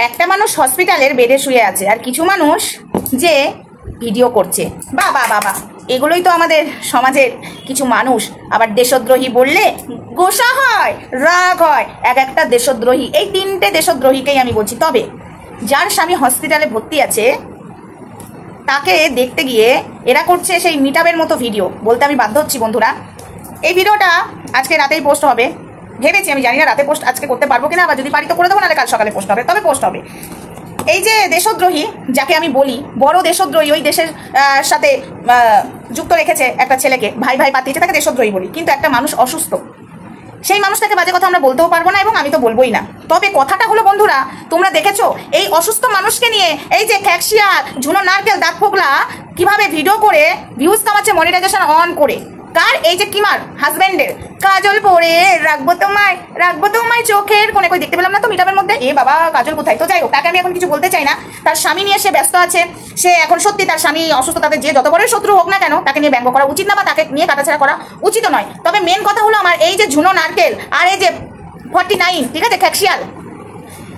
একটা মানুষ হসপিটালের বেডে শুয়ে আছে আর কিছু মানুষ যে ভিডিও করছে। বাবা বাবা, এগুলোই তো আমাদের সমাজের কিছু মানুষ। আবার দেশদ্রোহী বললে গোসা হয়, রাগ হয়। এক একটা দেশদ্রোহী, এই 3টে দেশদ্রোহীকেই আমি বলছি। তবে যার স্বামী হসপিটালে ভর্তি আছে তাকে দেখতে গিয়ে এরা করছে সেই মিটআপের মতো ভিডিও। বলতে আমি বাধ্য হচ্ছি বন্ধুরা, এই ভিডিওটা আজকে রাতেই পোস্ট হবে ভেবেছি। আমি জানি না রাতে পোস্ট আজকে করতে পারবো কিনা, আবার যদি পারি তো করে দেবো, নাহলে কাল সকালে পোস্ট হবে। তবে পোস্ট হবে। এই যে দেশদ্রোহী যাকে আমি বলি, বড় দেশদ্রোহী, ওই দেশের সাথে যুক্ত রেখেছে একটা ছেলেকে, ভাই ভাই পাতিয়েছে, তাকে দেশদ্রোহী বলি। কিন্তু একটা মানুষ অসুস্থ, সেই মানুষটাকে বাজে কথা আমরা বলতেও পারবো না, এবং আমি তো বলবোই না। তবে কথাটা হলো বন্ধুরা, তোমরা দেখেছো এই অসুস্থ মানুষকে নিয়ে এই যে ক্যাকশিয়ার, ঝুনো নারকেল, দাঁত ফোকলা কিভাবে ভিডিও করে ভিউজ কামাচ্ছে মনিটাইজেশন অন করে। কার? এই যে কিমার হাজবেন্ডের। কাজল পরে রাখবো তোমায় চোখের কোণে। কই দেখতে পেলাম না তো মিটআপের মধ্যে। এ বাবা, কাজল কোথায়? তো যাই হোক, তাকে আমি এখন কিছু বলতে চাই না। তার স্বামী নিয়ে সে ব্যস্ত আছে। সে এখন সত্যি তার স্বামী অসুস্থ, তাদের যে যত বড় শত্রু হোক না কেন, তাকে নিয়ে ব্যঙ্গ করা উচিত না, বা তাকে নিয়ে কাটাছেড়া করা উচিত নয়। তবে মেন কথা হলো আমার এই যে ঝুনো নারকেল আর এই যে 49, ঠিক আছে, ক্যাকশিয়াল,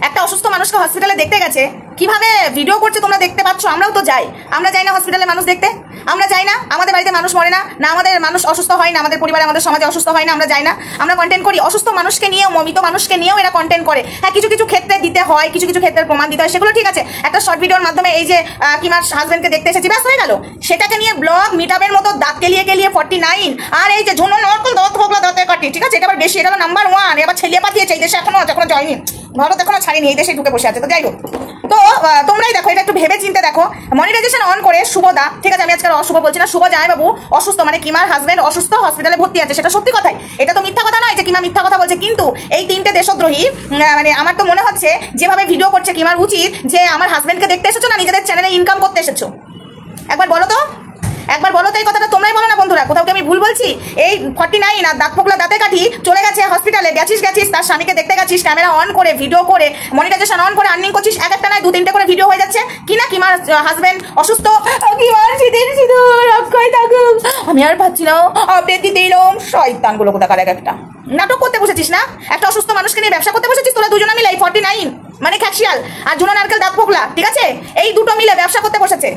একটা অসুস্থ মানুষকে হসপিটালে দেখতে গেছে, কিভাবে ভিডিও করছে তোমরা দেখতে পাচ্ছ। আমরাও তো যাই, আমরা যাই না হসপিটালে মানুষ দেখতে? আমরা যাই না? আমাদের বাড়িতে মানুষ মরে না? না আমাদের মানুষ অসুস্থ হয় না? আমাদের পরিবারে, আমাদের সমাজে অসুস্থ হয় না? আমরা যাই না? আমরা কন্টেন্ট করি। অসুস্থ মানুষকে নিয়েও, মমিত মানুষকে নিয়েও এরা কন্টেন্ট করে। হ্যাঁ, কিছু কিছু ক্ষেত্রে দিতে হয়, কিছু কিছু ক্ষেত্রে প্রমাণ দিতে হয়, সেগুলো ঠিক আছে। একটা শর্ট ভিডিওর মাধ্যমে এই যে কিমার হাজবেন্ডকে দেখতে এসেছি, ব্যাস হয়ে গেল। সেটাকে নিয়ে ব্লগ, মিটআপের মতো দাঁত কেলিয়ে 49, আর এই যে ঝুনো নারকেল, দাঁত ফোকলা, দাঁতে কাটি, ঠিক আছে, এটা আবার বেশি, এটা নাম্বার 1। এবার ছেলিয়ে পাঠিয়েছে এই দেশে, এখনো যায়নি, ভারত এখনো ছাড়েনি, এই দেশে ঢুকে বসে আছে। তো যাই হোক, তো তোমরাই দেখো, এটা একটু ভেবে চিন্তে দেখো। মনিটাইজেশন অন করে শুভদা, ঠিক আছে, আমি আজকে অশুভ বলছি না, শুভ জামাইবাবু অসুস্থ, মানে কিমার হাজবেন্ড অসুস্থ, হসপিটালে ভর্তি আছে, সেটা সত্যি কথাই। এটা তো মিথ্যা কথা নয় যে কিমা মিথ্যা কথা বলছে। কিন্তু এই 3টে দেশদ্রোহী, মানে আমার তো মনে হচ্ছে যেভাবে ভিডিও করছে, কিমার উচিত যে আমার হাজবেন্ডকে দেখতে এসেছো না নিজেদের চ্যানেলে ইনকাম করতে এসেছো? একবার বলো তো, একবার বলো তো এই কথাটা। তোমরাই বলো না বন্ধুরা, কোথাও কি আমি ভুল বলছি? এই 49 আর দাঁত ফোকলা, দাঁতে কাঠি চলে গেছে হসপিটালে, গেছিস তার স্বামীকে দেখতে গেছিস, ক্যামেরা অন করে ভিডিও করে মনিটাইজেশন অন করে আর্নিং করছিস। এক একটা নয়, 2-3টে করে ভিডিও হয়ে যাচ্ছে। কিনা কিমার হাজবেন্ড অসুস্থ, কিমার সিঁদুর অক্ষয় থাকুক, আমি আর পাচ্ছি না, আপডেট দিতে এলাম। শয়তানগুলো কোথাকার এক একটা নাটক করতে বসেছিস না? একটা অসুস্থ মানুষকে নিয়ে ব্যবসা করতে বসেছিস তোরা দুজনে মিলে। এই 49 মানে ক্যাকশিয়াল আর ঝুনো নারকেল, দাঁত ফোকলা, ঠিক আছে, এই দুটো মিলে ব্যবসা করতে বসেছে।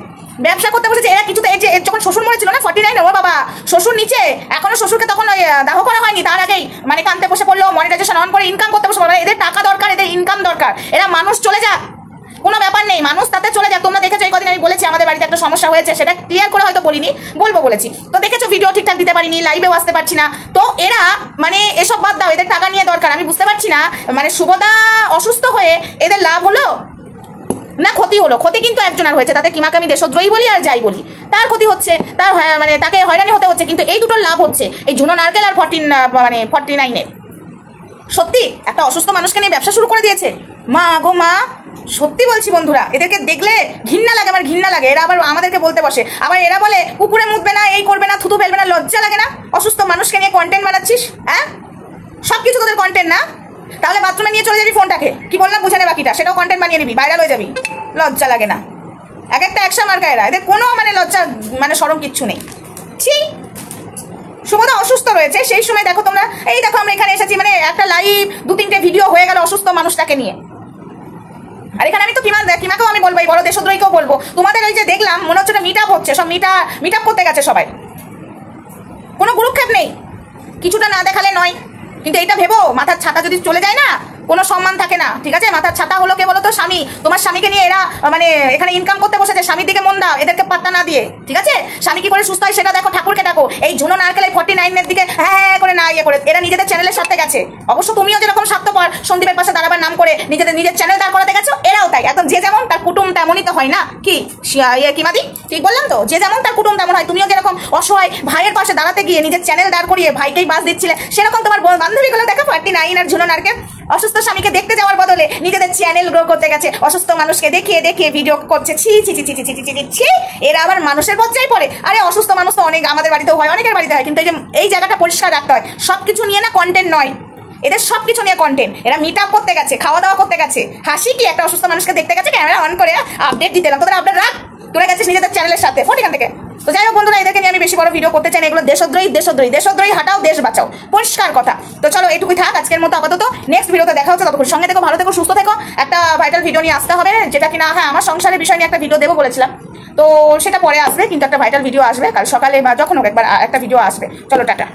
এরা কিছুতে যখন শ্বশুর মরেছিল না 49, ও বাবা, শ্বশুর নিচে, এখনো শ্বশুরকে তখন দাহ করা হয়নি, তার আগেই মানে কানতে বসে পড়লো, মনিটাইজেশন অন করে ইনকাম করতে বসে পড়লো। এদের টাকা দরকার, এদের ইনকাম দরকার। এরা মানুষ চলে যাক, কোনো ব্যাপার নেই, মানুষ তাতে চলে যাক। তোমরা দেখেছো এই কদিন আমি বলেছি আমাদের বাড়িতে একটা সমস্যা হয়েছে, সেটা ক্লিয়ার করে হয়তো বলিনি, বলেছি তো। দেখেছো ভিডিও ঠিকঠাক দিতে পারিনি, লাইভেও আসতে পারছি না। তো এরা মানে এসব বাদ দাও, এদের টাকা নিয়ে দরকার। আমি বুঝতে পারছি না, মানে শুভদা অসুস্থ হয়ে এদের লাভ হলো না ক্ষতি হলো? ক্ষতি কিন্তু একজনের হয়েছে, তাতে কিমাকে আমি দেশদ্রোহী বলি আর যাই বলি, তার ক্ষতি হচ্ছে, তার মানে তাকে হয়রানি হতে হচ্ছে। কিন্তু এই দুটোর লাভ হচ্ছে, এই ঝুনো নারকেল আর 49-এর। সত্যি একটা অসুস্থ মানুষকে নিয়ে ব্যবসা শুরু করে দিয়েছে। মা গো মা, সত্যি বলছি বন্ধুরা, এদেরকে দেখলে ঘৃণা লাগে, আমার ঘৃণা লাগে। এরা আবার আমাদেরকে বলতে বসে, আবার এরা বলে কুকুরে মুতবে না, এই করবে না, থুতু ফেলবে না। লজ্জা লাগে না? অসুস্থ মানুষকে নিয়ে কন্টেন্ট বানাচ্ছিস, হ্যাঁ? সবকিছু তোদের কন্টেন্ট না? তাহলে বাথরুমে নিয়ে চলে যাবি ফোনটাকে, কি বললাম বুঝে নে বাকিটা, সেটাও কন্টেন্ট বানিয়ে নিবি, ভাইরাল হয়ে যাবি। লজ্জা লাগে না? এক একটা একশা মার্কা এরা, এদের কোনো মানে লজ্জা মানে শরম কিচ্ছু নেই। ছি। শুভদা অসুস্থ রয়েছে, সেই সময় দেখো তোমরা, এই দেখো আমরা এখানে এসেছি, মানে একটা লাইভ 2-3টে ভিডিও হয়ে গেল অসুস্থ মানুষটাকে নিয়ে। আর এখানে আমি তো কিমাকেও আমি বলবো, এই বড় দেশদ্রোহীকেও বলবো, তোমাদের ওই যে দেখলাম মনে হচ্ছে মিটআপ হচ্ছে, সব মিটআপ করতে গেছে সবাই, কোনো গ্রুপক্ষেপ নেই, কিছুটা না দেখালে নয়। কিন্তু এইটা ভেবো, মাথার ছাতা যদি চলে যায় না, কোনো সম্মান থাকে না, ঠিক আছে? মাথার ছাতা হলো কে বলো তো? স্বামী। তোমার স্বামীকে নিয়ে এরা মানে এখানে ইনকাম করতে বসেছে, স্বামীর দিকে মন দাও, এদেরকে পাত্তা না দিয়ে, ঠিক আছে? স্বামী কি করে সুস্থ হয় সেটা দেখো, ঠাকুরকে ডাকো। এই ঝুনো নারকেল 49-এর দিকে হ্যাঁ করে না ইয়ে করে এরা নিজেদের চ্যানেলের সাথে গেছে। অবশ্য তুমিও যেরকম স্বার্থপর সন্দীপের পাশে দাঁড়াবার নাম করে নিজের চ্যানেল দাঁড় করাতে গেছো, এরাও তাই। একদম যে যেমন তার কুটুম তেমনই তো হয় না কি? কিমাদি ঠিক বললাম তো? যে যেমন তার কুটুম তেমন হয়। তুমিও যেরকম অসহায় ভাইয়ের পাশে দাঁড়াতে গিয়ে নিজের চ্যানেল দাঁড় করিয়ে ভাইকেই বাস দিচ্ছিলে, সেরকম তোমার বান্ধবীগুলো দেখো 49 আর ঝুনো নারকেল অসুস্থ স্বামীকে দেখতে যাওয়ার বদলে নিজেদের চ্যানেল গ্রো করতে গেছে, অসুস্থ মানুষকে দেখিয়ে ভিডিও করছে। ছি ছি ছি ছি ছি ছি ছি ছি। এরা আবার মানুষের পর্যায়ে পড়ে। আরে অসুস্থ মানুষ তো অনেক আমাদের বাড়িতেও হয়, অনেকের বাড়িতে হয়, কিন্তু এই জায়গাটা পরিষ্কার রাখতে হয়। সবকিছু নিয়ে না কন্টেন্ট নয়, এদের সবকিছু নিয়ে কন্টেন্ট। এরা মিটআপ করতে গেছে, খাওয়া দাওয়া করতে গেছে, হাসি কি একটা অসুস্থ মানুষকে দেখতে গেছে, ক্যামেরা অন করে আপডেট দিতে এলাম। তোদের আপডেট রাখ, তোরা গেছিস নিজেদের চ্যানেলের সাথে ফোন এখান থেকে। তো যাই হোক বন্ধুরা, এদেরকে নিয়ে আমি বেশি বড় ভিডিও করতে চাই না, এগুলো দেশদ্রোহী দেশদ্রোহী দেশদ্রোহী, হাটাও দেশ বাঁচাও, পরিষ্কার কথা। তো চলো এটুকুই থাক আজকের মতো, আপাতত নেক্সট ভিডিওতে দেখা হচ্ছে, ততক্ষণ সঙ্গে থেকো, ভালো থেকো, সুস্থ থেকো। একটা ভাইটাল ভিডিও নিয়ে আসতে হবে, যেটা কিনা হ্যাঁ আমার সংসারের বিষয় নিয়ে একটা ভিডিও দেবো বলেছিলাম, তো সেটা পরে আসবে, কিন্তু একটা ভাইটাল ভিডিও আসবে কাল সকালে বা যখন হোক একবার একটা ভিডিও আসবে। চলো টাটা।